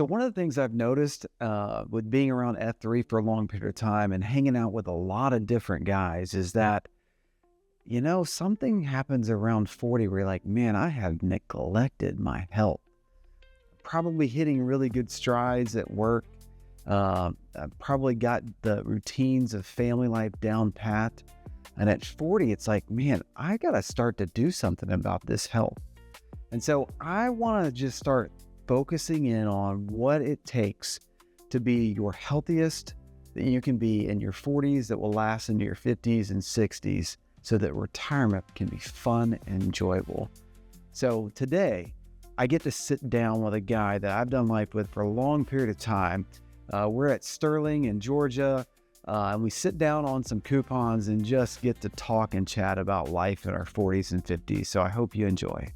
So one of the things I've noticed with being around F3 for a long period of time and hanging out with a lot of different guys is that, something happens around 40 where you're like, man, I have neglected my health. Probably hitting really good strides at work. I've probably got the routines of family life down pat. And at 40, it's like, man, I got to start to do something about this health. And so I want to just start focusing in on what it takes to be your healthiest that you can be in your 40s that will last into your 50s and 60s so that retirement can be fun and enjoyable. So today, I get to sit down with a guy that I've done life with for a long period of time. We're at Sterling in Georgia, and we sit down on some coupons and just get to talk and chat about life in our 40s and 50s. So I hope you enjoy.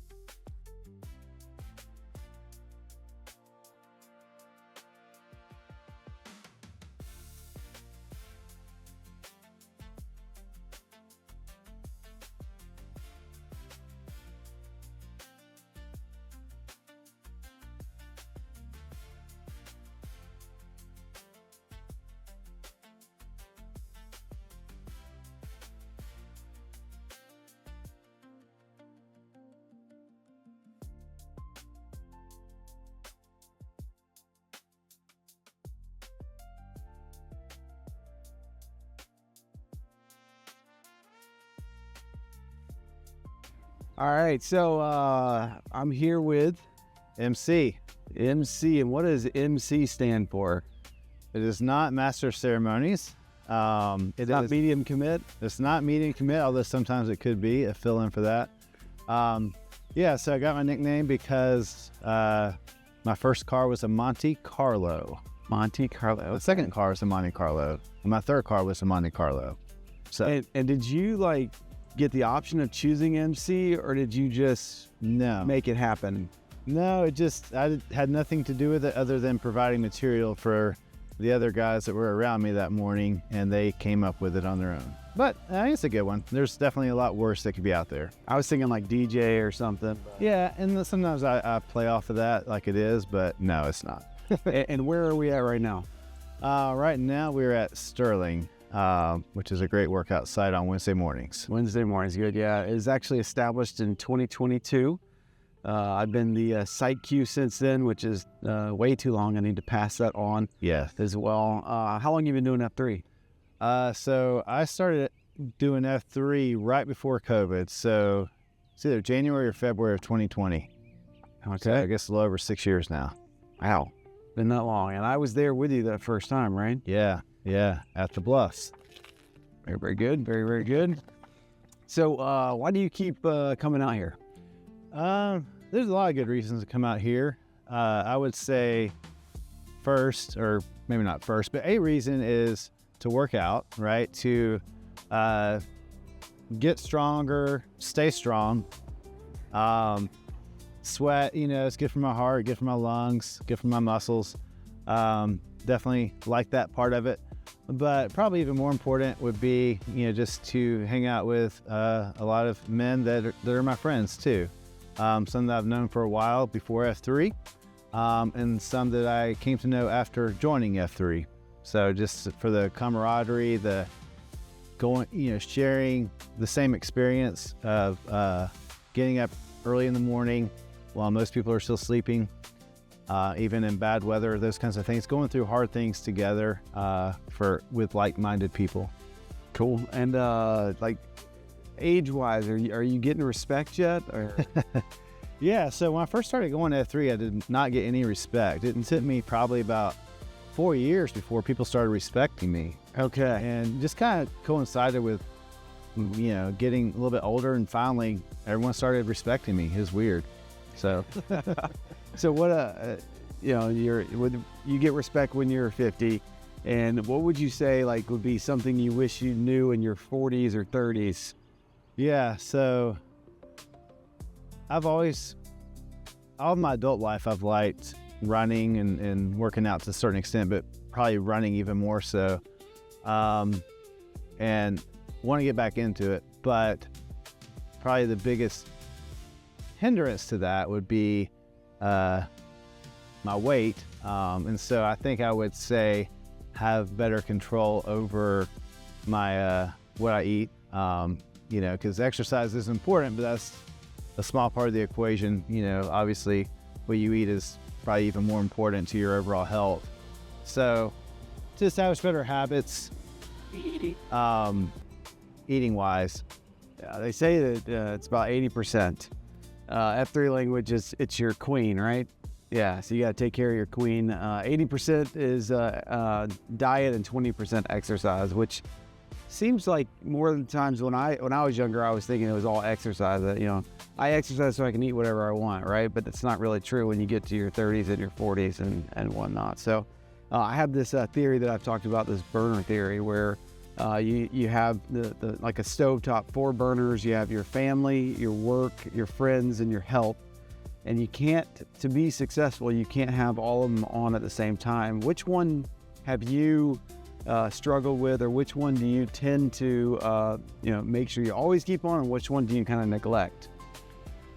All right, so I'm here with MC. MC, and what does MC stand for? It is not Master of Ceremonies. It's not medium commit? It's not medium commit, although sometimes it could be a fill-in for that. Yeah, so I got my nickname because my first car was a Monte Carlo. Monte Carlo. The second car was a Monte Carlo, and my third car was a Monte Carlo. So, and did you get the option of choosing MC, or did you just make it happen? No, I had nothing to do with it other than providing material for the other guys that were around me that morning, and they came up with it on their own. But I think it's a good one. There's definitely a lot worse that could be out there. I was thinking like DJ or something. Yeah, and sometimes I play off of that like it is, but no, it's not. And where are we at right now? Right now we're at Sterling, which is a great workout site on Wednesday mornings. Wednesday mornings, good. Yeah, it was actually established in 2022. I've been the site Q since then, which is way too long. I need to pass that on as well. How long have you been doing F3? So I started doing F3 right before COVID. So it's either January or February of 2020. Okay. So I guess a little over 6 years now. Wow. Been that long. And I was there with you that first time, right? Yeah, at the Bluffs. Very, very good. Very, very good. So why do you keep coming out here? There's a lot of good reasons to come out here. I would say first, or maybe not first, but a reason is to work out, right? To get stronger, stay strong. Sweat, it's good for my heart, good for my lungs, good for my muscles. Definitely like that part of it. But probably even more important would be, just to hang out with a lot of men that are my friends too. Some that I've known for a while before F3, and some that I came to know after joining F3. So just for the camaraderie, the going, sharing the same experience of getting up early in the morning while most people are still sleeping, even in bad weather, those kinds of things, going through hard things together with like-minded people. Cool. And age-wise, are you getting respect yet? Or? Yeah, so when I first started going to F3, I did not get any respect. It took me probably about 4 years before people started respecting me. Okay. And just kind of coincided with, getting a little bit older, and finally everyone started respecting me. It was weird. So, so what, you get respect when you're 50, and what would you say would be something you wish you knew in your 40s or 30s? Yeah, so all of my adult life, I've liked running and working out to a certain extent, but probably running even more so, and want to get back into it. But probably the biggest hindrance to that would be my weight. And so I think I would say have better control over my what I eat. Because exercise is important, but that's a small part of the equation. Obviously what you eat is probably even more important to your overall health. So to establish better habits, eating wise. Yeah, they say that it's about 80%. F3 language it's your queen, right? Yeah, so you got to take care of your queen. 80% is diet and 20% exercise, which seems like more than times when I was younger, I was thinking it was all exercise. I exercise so I can eat whatever I want, right? But it's not really true when you get to your 30s and your 40s and whatnot. So I have this theory that I've talked about, this burner theory, where you have the like a stovetop, 4 burners. You have your family, your work, your friends, and your health. And you can't, to be successful, you can't have all of them on at the same time. Which one have you struggled with, or which one do you tend to make sure you always keep on, and which one do you kind of neglect?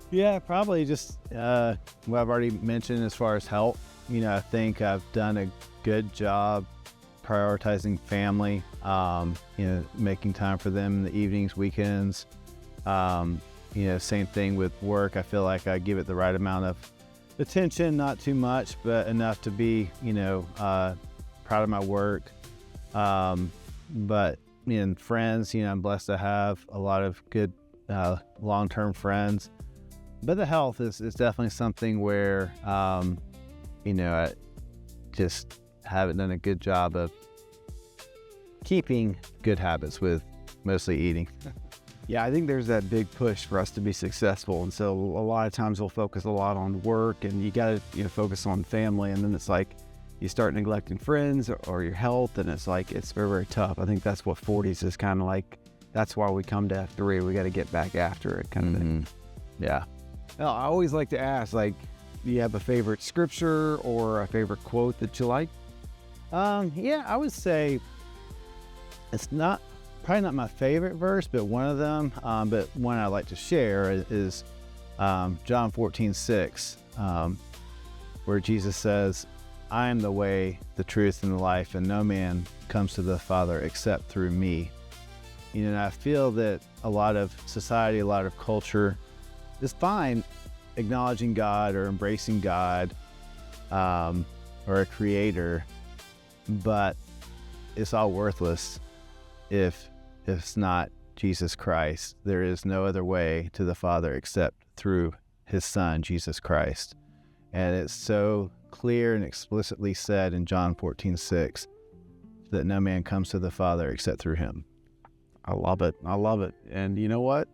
Yeah, probably just what I've already mentioned as far as health. I think I've done a good job prioritizing family, making time for them in the evenings, weekends. Same thing with work. I feel like I give it the right amount of attention, not too much, but enough to be, proud of my work. But friends, I'm blessed to have a lot of good long-term friends. But the health is definitely something where, I just haven't done a good job of keeping good habits with mostly eating. Yeah, I think there's that big push for us to be successful. And so a lot of times we'll focus a lot on work, and you got to focus on family. And then it's like you start neglecting friends or your health, and it's like it's very, very tough. I think that's what 40s is kind of like. That's why we come to F3. We got to get back after it kind of thing. Yeah. Well, I always like to ask, do you have a favorite scripture or a favorite quote that you like? Yeah, I would say it's probably not my favorite verse, but one of them, but one I like to share is John 14:6, where Jesus says, "I am the way, the truth, and the life, and no man comes to the Father except through me." And I feel that a lot of society, a lot of culture is fine acknowledging God or embracing God or a creator, but it's all worthless if it's not Jesus Christ. There is no other way to the Father except through his Son, Jesus Christ. And it's so clear and explicitly said in John 14:6 that no man comes to the Father except through him. I love it. I love it. And you know what?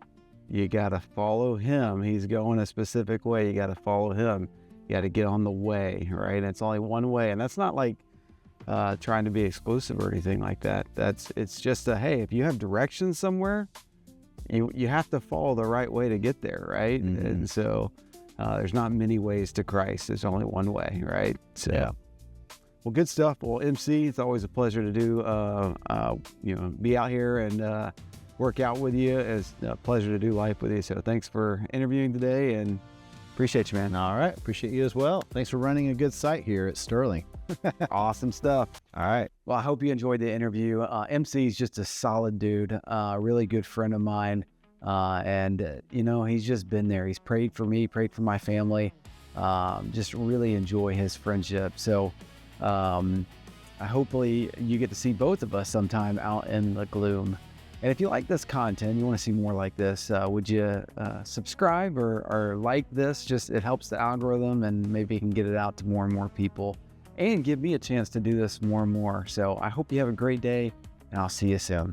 You got to follow him. He's going a specific way. You got to follow him. You got to get on the way, right? And it's only one way. And that's not like trying to be exclusive or anything like that. It's just hey, if you have directions somewhere, you have to follow the right way to get there, right? Mm-hmm. And so there's not many ways to Christ. There's only one way, right? So, yeah. Well, good stuff. Well, MC, it's always a pleasure to do, be out here and work out with you. It's a pleasure to do life with you. So thanks for interviewing today, and appreciate you, man. All right. Appreciate you as well. Thanks for running a good site here at Sterling. Awesome stuff. All right. Well, I hope you enjoyed the interview. MC is just a solid dude, a really good friend of mine. He's just been there. He's prayed for me, prayed for my family. Just really enjoy his friendship. So hopefully you get to see both of us sometime out in the Gloom. And if you like this content, you want to see more like this, would you subscribe or like this? Just it helps the algorithm, and maybe you can get it out to more and more people, and give me a chance to do this more and more. So I hope you have a great day, and I'll see you soon.